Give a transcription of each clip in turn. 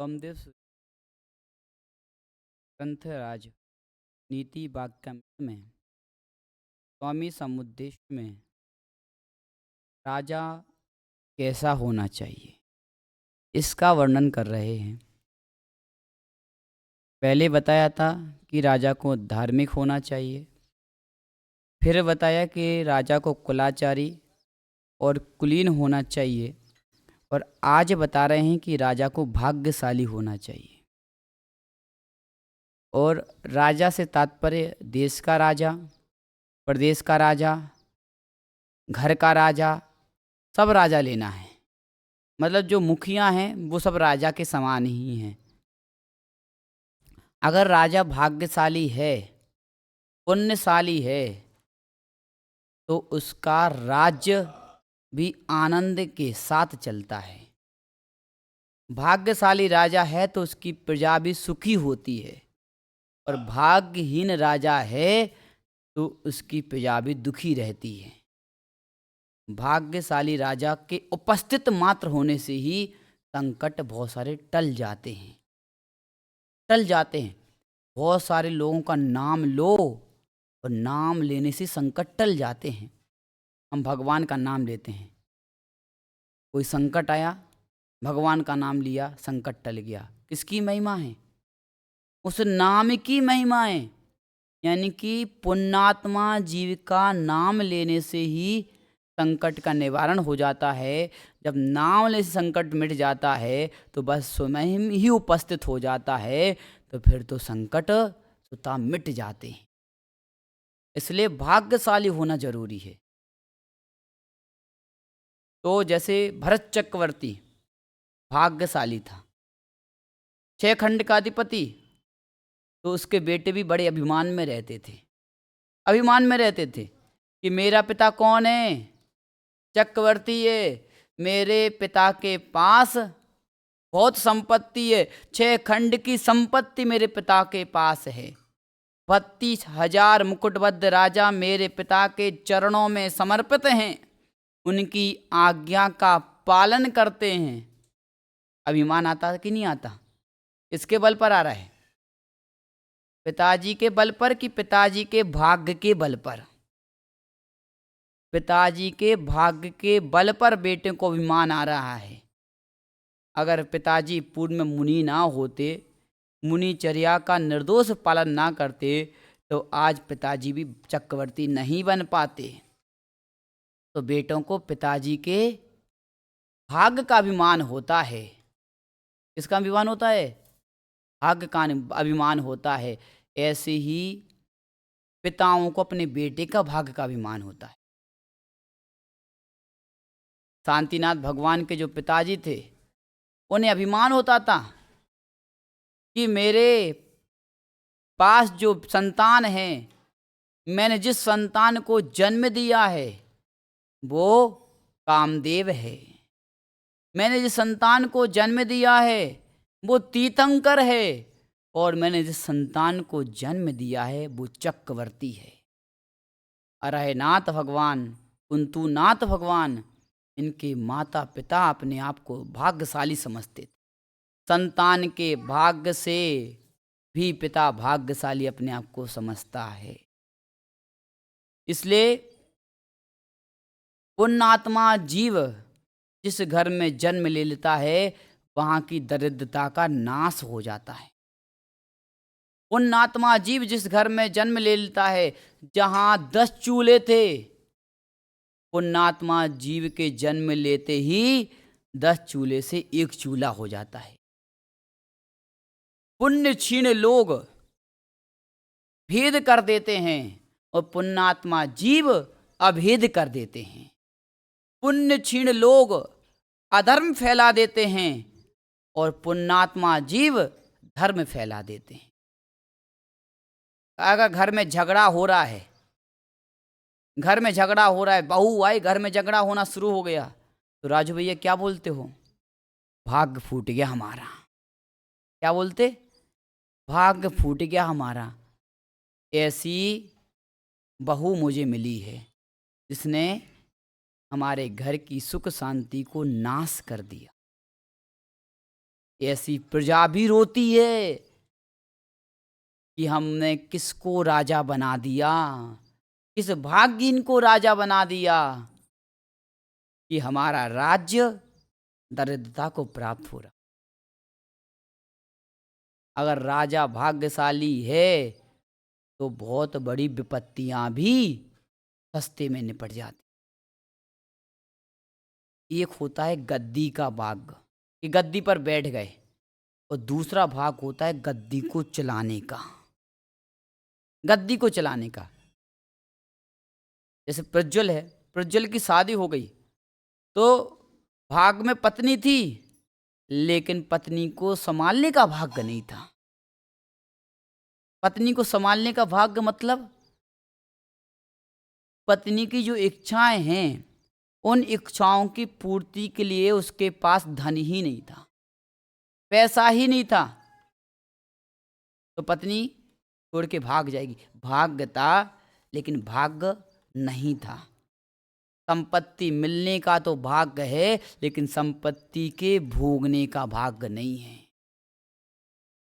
सोमदेव ग्रंथराज नीति वाक्यामृत में स्वामी समुद्देश में राजा कैसा होना चाहिए इसका वर्णन कर रहे हैं। पहले बताया था कि राजा को धार्मिक होना चाहिए, फिर बताया कि राजा को कुलाचारी और कुलीन होना चाहिए, और आज बता रहे हैं कि राजा को भाग्यशाली होना चाहिए। और राजा से तात्पर्य देश का राजा, प्रदेश का राजा, घर का राजा, सब राजा लेना है। मतलब जो मुखिया हैं वो सब राजा के समान ही हैं। अगर राजा भाग्यशाली है, पुण्यशाली है, तो उसका राज्य भी आनंद के साथ चलता है। भाग्यशाली राजा है तो उसकी प्रजा भी सुखी होती है, और भाग्यहीन राजा है तो उसकी प्रजा भी दुखी रहती है। भाग्यशाली राजा के उपस्थित मात्र होने से ही संकट बहुत सारे टल जाते हैं। बहुत सारे लोगों का नाम लो और नाम लेने से संकट टल जाते हैं। हम भगवान का नाम लेते हैं, कोई संकट आया, भगवान का नाम लिया, संकट टल गया। किसकी महिमा है? उस नाम की महिमा है। यानी कि पुण्यात्मा जीव का नाम लेने से ही संकट का निवारण हो जाता है। जब नाम लेने से संकट मिट जाता है तो बस स्वयं ही उपस्थित हो जाता है, तो फिर तो संकट स्वतः मिट जाते हैं। इसलिए भाग्यशाली होना जरूरी है। तो जैसे भरत चक्रवर्ती भाग्यशाली था, 6 खंड का अधिपति, तो उसके बेटे भी बड़े अभिमान में रहते थे कि मेरा पिता कौन है? चक्रवर्ती है। मेरे पिता के पास बहुत संपत्ति है, 6 खंड की संपत्ति मेरे पिता के पास है। 32,000 मुकुटबद्ध राजा मेरे पिता के चरणों में समर्पित हैं, उनकी आज्ञा का पालन करते हैं। अभिमान आता कि नहीं आता? इसके बल पर आ रहा है, पिताजी के बल पर कि पिताजी के भाग्य के बल पर? पिताजी के भाग्य के बल पर बेटे को अभिमान आ रहा है। अगर पिताजी पूर्व में मुनि ना होते, मुनिचर्या का निर्दोष पालन ना करते, तो आज पिताजी भी चक्रवर्ती नहीं बन पाते। तो बेटों को पिताजी के भाग्य का अभिमान होता है। किसका अभिमान होता है? भाग्य का अभिमान होता है। ऐसे ही पिताओं को अपने बेटे का भाग्य का अभिमान होता है। शांतिनाथ भगवान के जो पिताजी थे, उन्हें अभिमान होता था कि मेरे पास जो संतान है, मैंने जिस संतान को जन्म दिया है वो कामदेव है। मैंने जिस संतान को जन्म दिया है वो तीर्थंकर है, और मैंने जिस संतान को जन्म दिया है वो चक्रवर्ती है। अरहनाथ भगवान, कुंतुनाथ भगवान, इनके माता पिता अपने आप को भाग्यशाली समझते थे। संतान के भाग्य से भी पिता भाग्यशाली अपने आप को समझता है। इसलिए पुण्यात्मा जीव जिस घर में जन्म ले लेता है, वहां की दरिद्रता का नाश हो जाता है। पुण्यात्मा जीव जिस घर में जन्म ले लेता है, जहां 10 चूल्हे थे, पुण्यात्मा जीव के जन्म लेते ही 10 चूल्हे से 1 चूल्हा हो जाता है। पुण्य क्षीण लोग भेद कर देते हैं और पुण्यात्मा जीव अभेद कर देते हैं। पुण्य क्षीण लोग अधर्म फैला देते हैं और पुण्यात्मा जीव धर्म फैला देते हैं। अगर घर में झगड़ा हो रहा है, बहू आई, घर में झगड़ा होना शुरू हो गया, तो राजू भैया क्या बोलते हो? भाग्य फूट गया हमारा। क्या बोलते? भाग्य फूट गया हमारा। ऐसी बहू मुझे मिली है जिसने हमारे घर की सुख शांति को नाश कर दिया। ऐसी प्रजा भी रोती है कि हमने किसको राजा बना दिया, किस भाग्यहीन को राजा बना दिया कि हमारा राज्य दरिद्रता को प्राप्त हो रहा। अगर राजा भाग्यशाली है तो बहुत बड़ी विपत्तियां भी सस्ते में निपट जाती। एक होता है गद्दी का भाग कि गद्दी पर बैठ गए, और दूसरा भाग होता है गद्दी को चलाने का। गद्दी को चलाने का, जैसे प्रज्वल है, प्रज्वल की शादी हो गई तो भाग में पत्नी थी, लेकिन पत्नी को संभालने का भाग्य नहीं था। पत्नी को संभालने का भाग्य मतलब पत्नी की जो इच्छाएं हैं उन इच्छाओं की पूर्ति के लिए उसके पास धन ही नहीं था, पैसा ही नहीं था, तो पत्नी छोड़ के भाग जाएगी। भाग्य था लेकिन भाग्य नहीं था। संपत्ति मिलने का तो भाग्य है, लेकिन संपत्ति के भोगने का भाग्य नहीं है।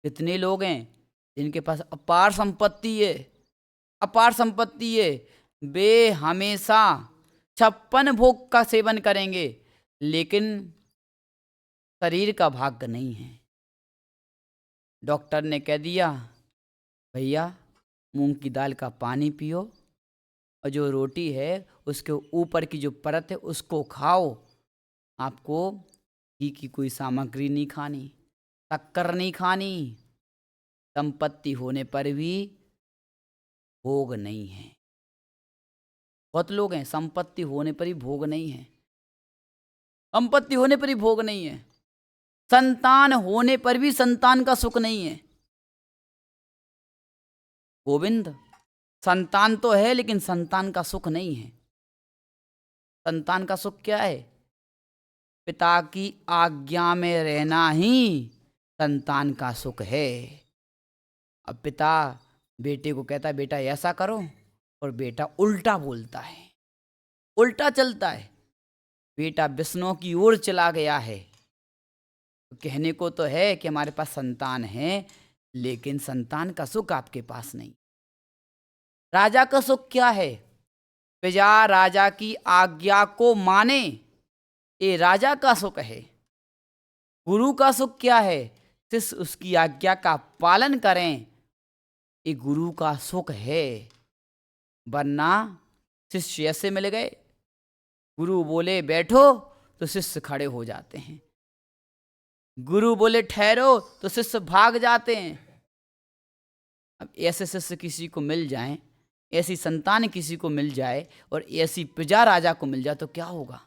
कितने लोग हैं जिनके पास अपार संपत्ति है, अपार संपत्ति है, वे हमेशा 56 भोग का सेवन करेंगे, लेकिन शरीर का भाग्य नहीं है। डॉक्टर ने कह दिया भैया मूंग की दाल का पानी पियो और जो रोटी है उसके ऊपर की जो परत है उसको खाओ, आपको घी की कोई सामग्री नहीं खानी, शक्कर नहीं खानी। संपत्ति होने पर भी भोग नहीं है। बहुत लोग हैं संपत्ति होने पर ही भोग नहीं है, संपत्ति होने पर ही भोग नहीं है, संतान होने पर भी संतान का सुख नहीं है। गोविंद, संतान तो है लेकिन संतान का सुख नहीं है। संतान का सुख क्या है? पिता की आज्ञा में रहना ही संतान का सुख है। अब पिता बेटे को कहता है बेटा ऐसा करो, और बेटा उल्टा बोलता है, उल्टा चलता है। बेटा विष्णु की ओर चला गया है। तो कहने को तो है कि हमारे पास संतान है, लेकिन संतान का सुख आपके पास नहीं। राजा का सुख क्या है? प्रजा राजा की आज्ञा को माने, ये राजा का सुख है। गुरु का सुख क्या है? शिष्य उसकी आज्ञा का पालन करें, ये गुरु का सुख है। वरना शिष्य ऐसे मिल गए, गुरु बोले बैठो तो शिष्य खड़े हो जाते हैं, गुरु बोले ठहरो तो शिष्य भाग जाते हैं। अब ऐसे शिष्य किसी को मिल जाएं, ऐसी संतान किसी को मिल जाए और ऐसी प्रजा राजा को मिल जाए तो क्या होगा?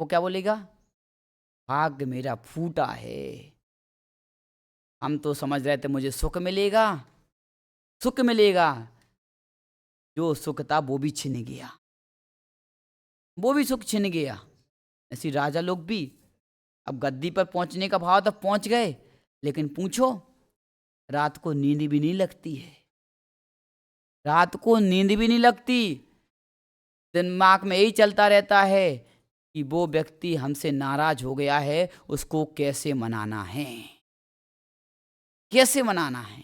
वो क्या बोलेगा? भाग्य मेरा फूटा है। हम तो समझ रहे थे मुझे सुख मिलेगा, सुख मिलेगा। जो सुख था वो भी छिन गया, वो भी सुख छिन गया। ऐसी राजा लोग भी अब गद्दी पर पहुंचने का भाव तक पहुंच गए, लेकिन पूछो रात को नींद भी नहीं लगती है, रात को नींद भी नहीं लगती। दिमाग में यही चलता रहता है कि वो व्यक्ति हमसे नाराज हो गया है, उसको कैसे मनाना है, कैसे मनाना है,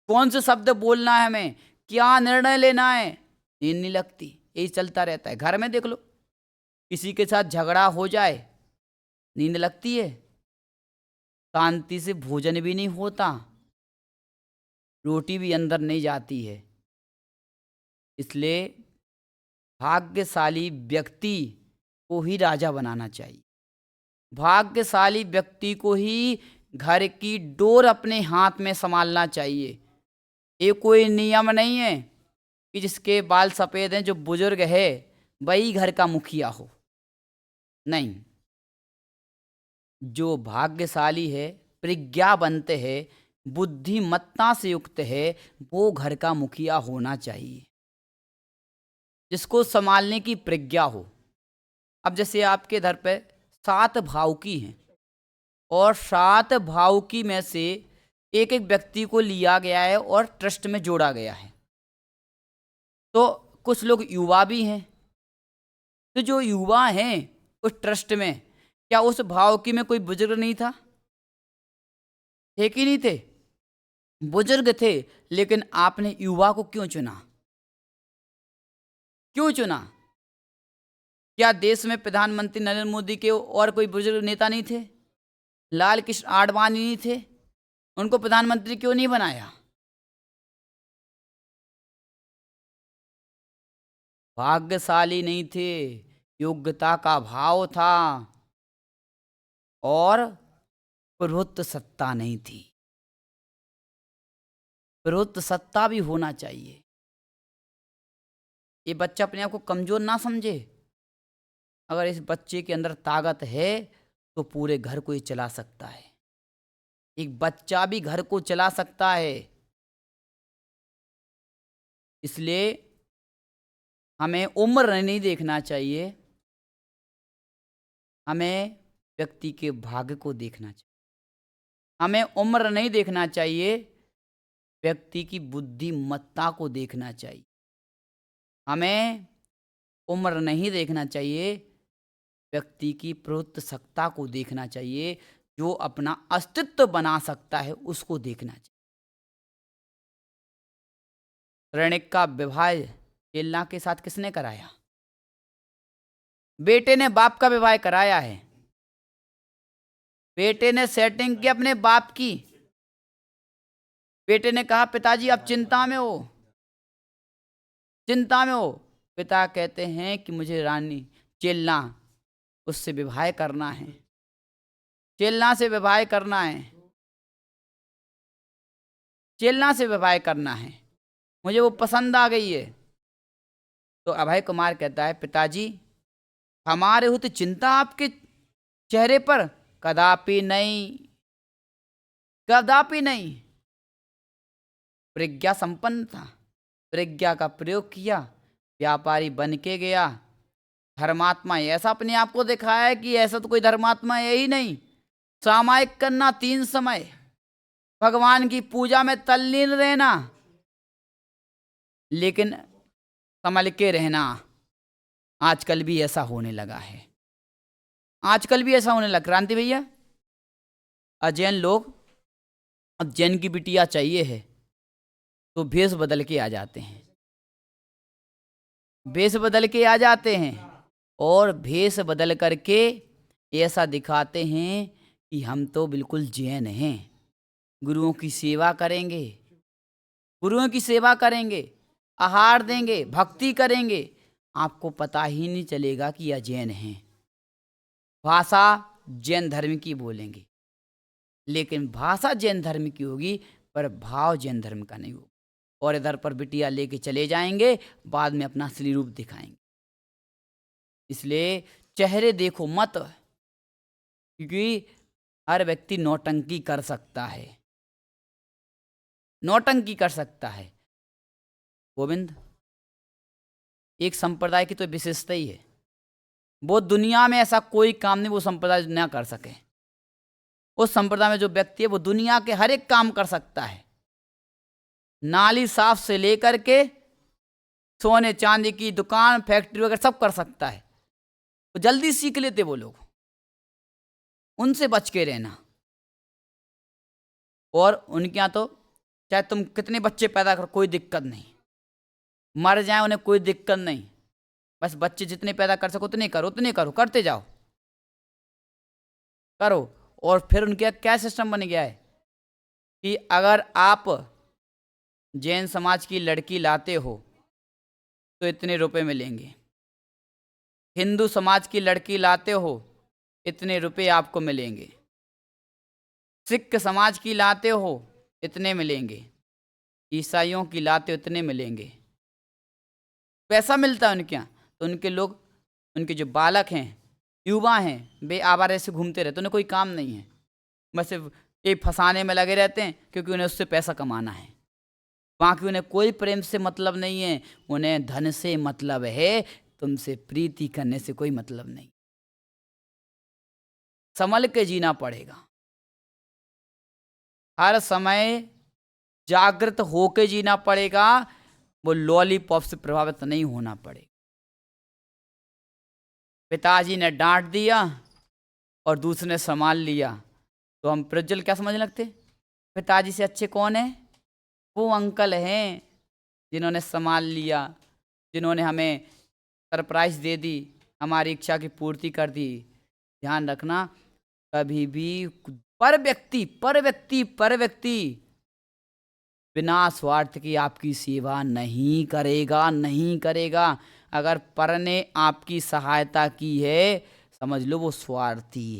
कौन से शब्द बोलना है, हमें क्या निर्णय लेना है। नींद नहीं लगती, यही चलता रहता है। घर में देख लो, किसी के साथ झगड़ा हो जाए नींद लगती है, शांति से भोजन भी नहीं होता, रोटी भी अंदर नहीं जाती है। इसलिए भाग्यशाली व्यक्ति को ही राजा बनाना चाहिए। भाग्यशाली व्यक्ति को ही घर की डोर अपने हाथ में संभालना चाहिए। ये कोई नियम नहीं है कि जिसके बाल सफ़ेद हैं, जो बुजुर्ग है वही घर का मुखिया हो। नहीं, जो भाग्यशाली है, प्रज्ञावंत है, बुद्धिमत्ता से युक्त है, वो घर का मुखिया होना चाहिए, जिसको संभालने की प्रज्ञा हो। अब जैसे आपके घर पे 7 भावकी हैं और 7 भावकी में से एक एक व्यक्ति को लिया गया है और ट्रस्ट में जोड़ा गया है, तो कुछ लोग युवा भी हैं। तो जो युवा हैं उस ट्रस्ट में, क्या उस भावकी में कोई बुजुर्ग नहीं था? थे कि नहीं थे? बुजुर्ग थे, लेकिन आपने युवा को क्यों चुना? क्यों चुना? क्या देश में प्रधानमंत्री नरेंद्र मोदी के और कोई बुजुर्ग नेता नहीं थे? लाल कृष्ण आडवाणी नहीं थे? उनको प्रधानमंत्री क्यों नहीं बनाया? भाग्यशाली नहीं थे, योग्यता का भाव था और प्रभुत्व सत्ता नहीं थी। प्रभुत्व सत्ता भी होना चाहिए। ये बच्चा अपने आप को कमजोर ना समझे। अगर इस बच्चे के अंदर ताकत है तो पूरे घर को ही चला सकता है। एक बच्चा भी घर को चला सकता है। इसलिए हमें उम्र नहीं देखना चाहिए, हमें व्यक्ति के भाग्य को देखना चाहिए। हमें उम्र नहीं देखना चाहिए, व्यक्ति की बुद्धिमत्ता को देखना चाहिए। हमें उम्र नहीं देखना चाहिए, व्यक्ति की प्रवृत्त सत्ता को देखना चाहिए। जो अपना अस्तित्व बना सकता है उसको देखना चाहिए। रणिक का विवाह चेल्ला के साथ किसने कराया? बेटे ने बाप का विवाह कराया है। बेटे ने सेटिंग की अपने बाप की। बेटे ने कहा पिताजी आप चिंता में हो, चिंता में हो। पिता कहते हैं कि मुझे रानी चेल्ला उससे विवाह करना है, चेल्ला से विवाह करना है, चेल्ला से विवाह करना है, मुझे वो पसंद आ गई है। तो अभय कुमार कहता है पिताजी हमारे हो तो चिंता आपके चेहरे पर? कदापि नहीं, कदापि नहीं। प्रज्ञा संपन्न था, प्रज्ञा का प्रयोग किया, व्यापारी बन के गया। धर्मात्मा ऐसा अपने आप को दिखाया है कि ऐसा तो कोई धर्मात्मा है ही नहीं। सामायिक करना 3 समय, भगवान की पूजा में तल्लीन रहना, लेकिन संभल के रहना। आजकल भी ऐसा होने लगा है, आजकल भी ऐसा होने लगा। क्रांति भैया, अजैन लोग अब जैन की बिटिया चाहिए है तो भेष बदल के आ जाते हैं, भेष बदल के आ जाते हैं और भेष बदल करके ऐसा दिखाते हैं कि हम तो बिल्कुल जैन हैं, गुरुओं की सेवा करेंगे, गुरुओं की सेवा करेंगे, आहार देंगे, भक्ति करेंगे। आपको पता ही नहीं चलेगा कि यह जैन हैं। भाषा जैन धर्म की बोलेंगे, लेकिन भाषा जैन धर्म की होगी पर भाव जैन धर्म का नहीं होगा। और इधर पर बिटिया लेके चले जाएंगे, बाद में अपना असली रूप दिखाएंगे। इसलिए चेहरे देखो मत, क्योंकि हर व्यक्ति नौटंकी कर सकता है, नौटंकी कर सकता है। गोविंद, एक संप्रदाय की तो विशेषता ही है, वो दुनिया में ऐसा कोई काम नहीं वो संप्रदाय ना कर सके। उस संप्रदाय में जो व्यक्ति है वो दुनिया के हर एक काम कर सकता है, नाली साफ से लेकर के सोने चांदी की दुकान, फैक्ट्री वगैरह सब कर सकता है। वो जल्दी सीख लेते वो लोग, उनसे बच के रहना। और उनके यहाँ तो चाहे तुम कितने बच्चे पैदा करो कोई दिक्कत नहीं, मर जाए उन्हें कोई दिक्कत नहीं, बस बच्चे जितने पैदा कर सको उतने करो, उतने करो, करते जाओ, करो। और फिर उनके क्या सिस्टम बन गया है कि अगर आप जैन समाज की लड़की लाते हो तो इतने रुपए मिलेंगे, हिंदू समाज की लड़की लाते हो इतने रुपए आपको मिलेंगे, सिख समाज की लाते हो इतने मिलेंगे, ईसाइयों की लाते हो इतने मिलेंगे। पैसा मिलता है उनके यहाँ। तो उनके लोग, उनके जो बालक हैं, युवा हैं, वे आवारा से घूमते रहते, उन्हें कोई काम नहीं है, बस सिर्फ ये फंसाने में लगे रहते हैं, क्योंकि उन्हें उससे पैसा कमाना है। बाकी उन्हें कोई प्रेम से मतलब नहीं है, उन्हें धन से मतलब है, तुमसे प्रीति करने से कोई मतलब नहीं। संभल के जीना पड़ेगा, हर समय जागृत होके जीना पड़ेगा, वो लॉलीपॉप से प्रभावित नहीं होना पड़ेगा। पिताजी ने डांट दिया और दूसरे ने संभाल लिया, तो हम प्रज्वल क्या समझने लगते? पिताजी से अच्छे कौन है? वो अंकल हैं जिन्होंने संभाल लिया, जिन्होंने हमें सरप्राइज दे दी, हमारी इच्छा की पूर्ति कर दी। ध्यान रखना, कभी भी पर व्यक्ति बिना स्वार्थ की आपकी सेवा नहीं करेगा। अगर पर ने आपकी सहायता की है, समझ लो वो स्वार्थी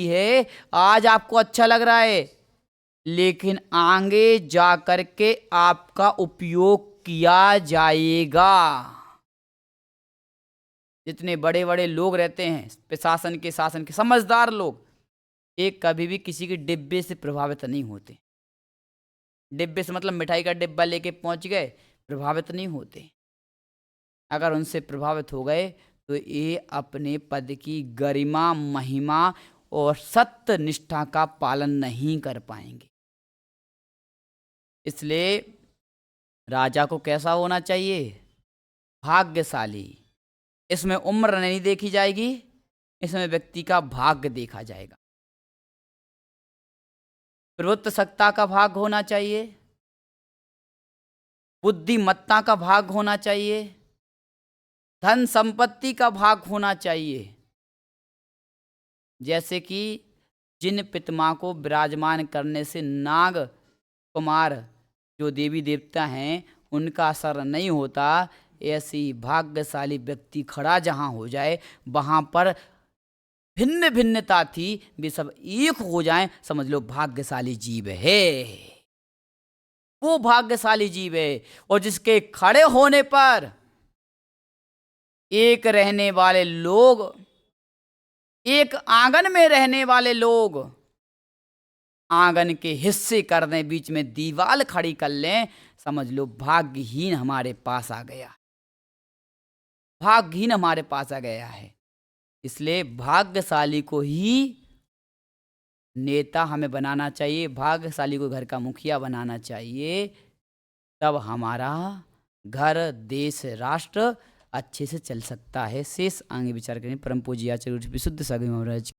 है। आज आपको अच्छा लग रहा है, लेकिन आगे जा कर के आपका उपयोग किया जाएगा। जितने बड़े बड़े लोग रहते हैं, शासन के समझदार लोग, एक कभी भी किसी के डिब्बे से प्रभावित नहीं होते। डिब्बे से मतलब मिठाई का डिब्बा लेके पहुंच गए, प्रभावित नहीं होते। अगर उनसे प्रभावित हो गए तो ये अपने पद की गरिमा, महिमा और सत्य निष्ठा का पालन नहीं कर पाएंगे। इसलिए राजा को कैसा होना चाहिए? भाग्यशाली। इसमें उम्र नहीं देखी जाएगी, इसमें व्यक्ति का भाग्य देखा जाएगा। प्रभुत्व सत्ता का भाग होना चाहिए, बुद्धिमत्ता का भाग होना चाहिए, धन संपत्ति का भाग होना चाहिए। जैसे कि जिन पितामह को विराजमान करने से नाग कुमार जो देवी देवता हैं उनका असर नहीं होता, ऐसी भाग्यशाली व्यक्ति खड़ा जहाँ हो जाए, वहाँ पर भिन्न भिन्नता थी, वे सब एक हो जाएं, समझ लो भाग्यशाली जीव है। वो भाग्यशाली जीव है। और जिसके खड़े होने पर एक रहने वाले लोग, एक आंगन में रहने वाले लोग आंगन के हिस्से कर दें, बीच में दीवार खड़ी कर लें, समझ लो भाग्यहीन हमारे पास आ गया है। इसलिए भाग्यशाली को ही नेता हमें बनाना चाहिए, भाग्यशाली को घर का मुखिया बनाना चाहिए, तब हमारा घर, देश, राष्ट्र अच्छे से चल सकता है। शेष आगे विचार करें। परम पूज्य आचार्य विशुद्ध सागर महाराज।